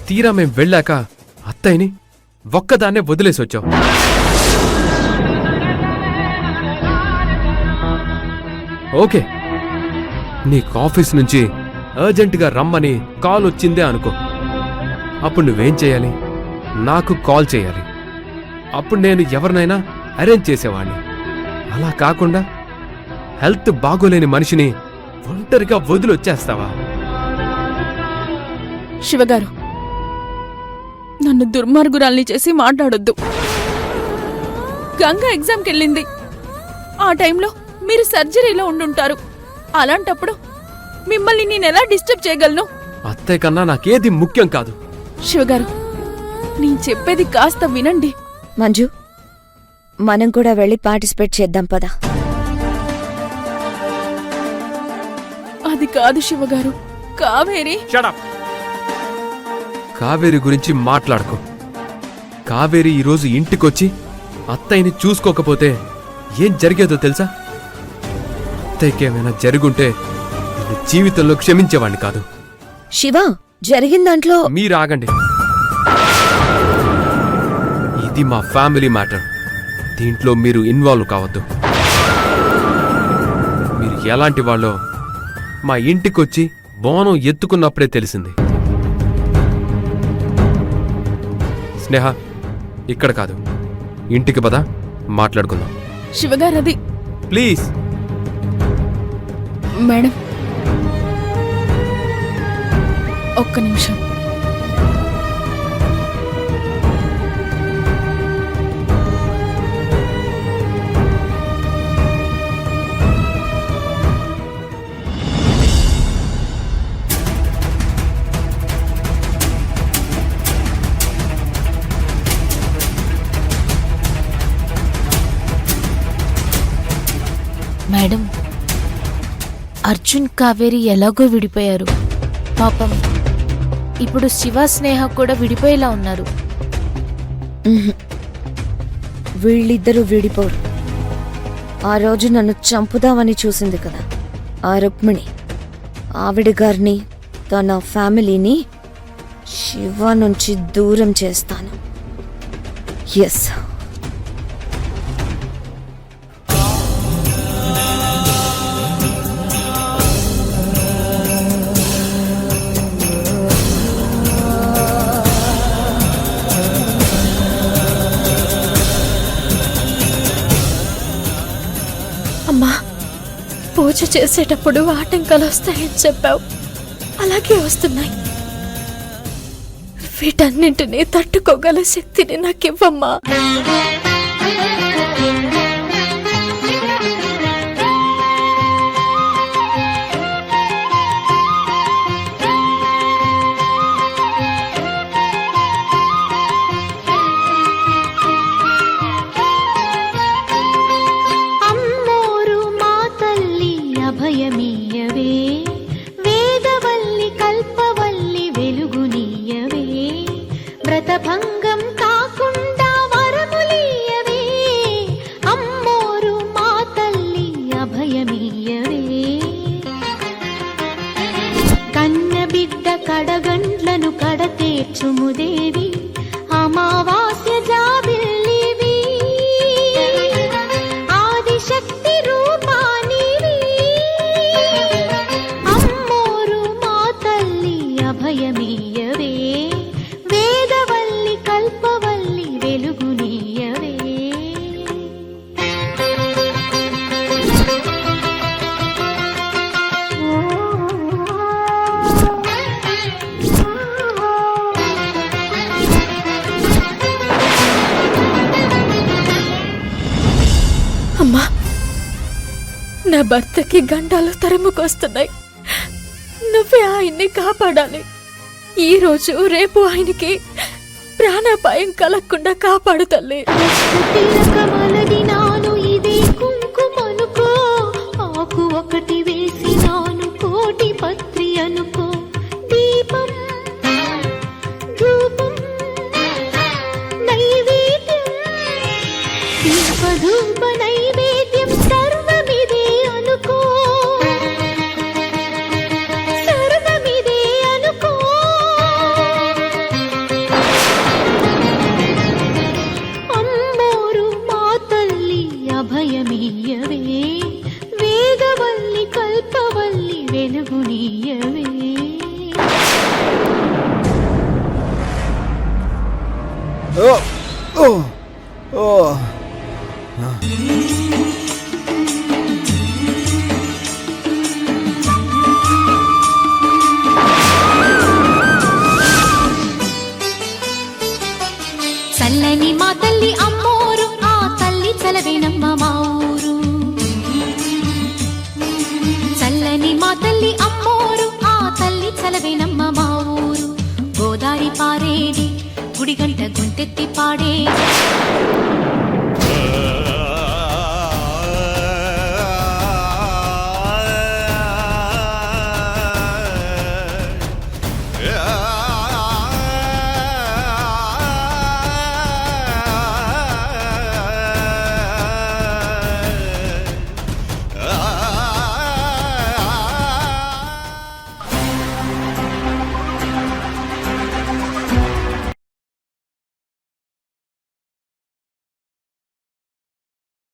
తీరా మేం వెళ్ళాక అత్తయ్యని ఒక్కదాన్నే వదిలేసొచ్చావు. ఓకే, నీకు ఆఫీస్ నుంచి అర్జెంటుగా రమ్మని కాల్ వచ్చిందే అనుకో. అప్పుడు నువ్వేం చేయాలి? నాకు కాల్ చేయాలి. అప్పుడు నేను ఎవరినైనా అరేంజ్ చేసేవాణ్ణి. అలా కాకుండా హెల్త్ బాగోలేని మనిషిని ఒంటరిగా వదిలొచ్చేస్తావా? శివగారు, నన్ను దుర్మార్గురాల్ని చేసి మాట్లాడొద్దు. గంగ ఎగ్జామ్కి వెళ్ళింది. ఆ టైంలో మీరు సర్జరీలో ఉండుంటారు. అలాంటప్పుడు మిమ్మల్ని నేనెలా డిస్టర్బ్ చేయగలను? అత్తయ్య కన్నా నాకేది ముఖ్యం కాదు. శివగారు, నేను చెప్పేది కాస్త వినండి. మంజు, మనం కూడా వెళ్ళి పార్టిసిపేట్ చేద్దాం పదా. అది కాదు శివగారు, కావేరి. కావేరి గురించి మాట్లాడుకో. కావేరి ఈరోజు ఇంటికొచ్చి అత్తయ్యని చూసుకోకపోతే ఏం జరిగేదో తెలుసా? అత్తయ్యకేమైనా జరుగుంటే నేను జీవితంలో క్షమించేవాణ్ణి కాదు. శివ, జరిగిన దాంట్లో మీరాగండి. ఇది మా ఫ్యామిలీ మ్యాటర్. దీంట్లో మీరు ఇన్వాల్వ్ కావద్దు. మీరు ఎలాంటి వాళ్ళో మా ఇంటికొచ్చి బోనం ఎత్తుకున్నప్పుడే తెలిసింది. స్నేహ, ఇక్కడ కాదు, ఇంటికి పద, మాట్లాడుకుందాం. శివగారు, అది ప్లీజ్. మేడం, ఒక్క నిమిషం. మేడం, అర్జున్ కావేరి ఎలాగో విడిపోయారు. పాపం ఇప్పుడు శివ స్నేహ కూడా విడిపోయేలా ఉన్నారు. వీళ్ళిద్దరూ విడిపోరు. ఆ రోజు నన్ను చంపుదామని చూసింది కదా ఆ రుక్మిణి, ఆవిడ గారిని, తన ఫ్యామిలీని శివ నుంచి దూరం చేస్తాను. ఎస్. అమ్మా, పూజ చేసేటప్పుడు ఆటంకాలు వస్తాయని చెప్పావు, అలాగే వస్తున్నాయి. వీటన్నింటినీ తట్టుకోగల శక్తిని నాకివ్వమ్మా. అభయమీయవే, వేదవల్లి కల్పవల్లి వెలుగునీయవే, వ్రతభంగం కాకుండా వరములీయవే, అమ్మోరు మా తల్లి అభయమీయవే. కన్నబిడ్డ కడగండ్లను కడతేర్చుముదేవి, అమావాస్య జాబిల్లివి, ఆదిశక్తి రూపానివి, అమ్మోరు మా తల్లి అభయమీయవే, వేదవల్లి కల్పవల్లి వెలుగునీయవే. అమ్మా, నా భర్తకి గండాలు తరుముకొస్తున్నాయి. నువ్వే ఆయన్ని కాపాడాలి. ఈ రోజు రేపు ఆయనకి ప్రాణాపాయం కలగకుండా కాపాడు తల్లి. తిలకమలగినాను ఇదే కుంకుమనుకో, ఆకు ఒకటి వేసినాను కోటి పత్రి అనుకో, దీపం ధూపం నైవేద్యం, దీపధూప నైవేద్యం సర్వమిదే అనుకో, సర్వమిదే అనుకో. చల్లని మా తల్లి అమ్మోరు, ఆ తల్లి చలవేనమ్మ మా ఊరు. చల్లని మా తల్లి అమ్మోరు, ఆ తల్లి చలవేనమ్మ మా ఊరు. గోదారి పారేది, గుడిగంట గొంతెత్తి పాడేది.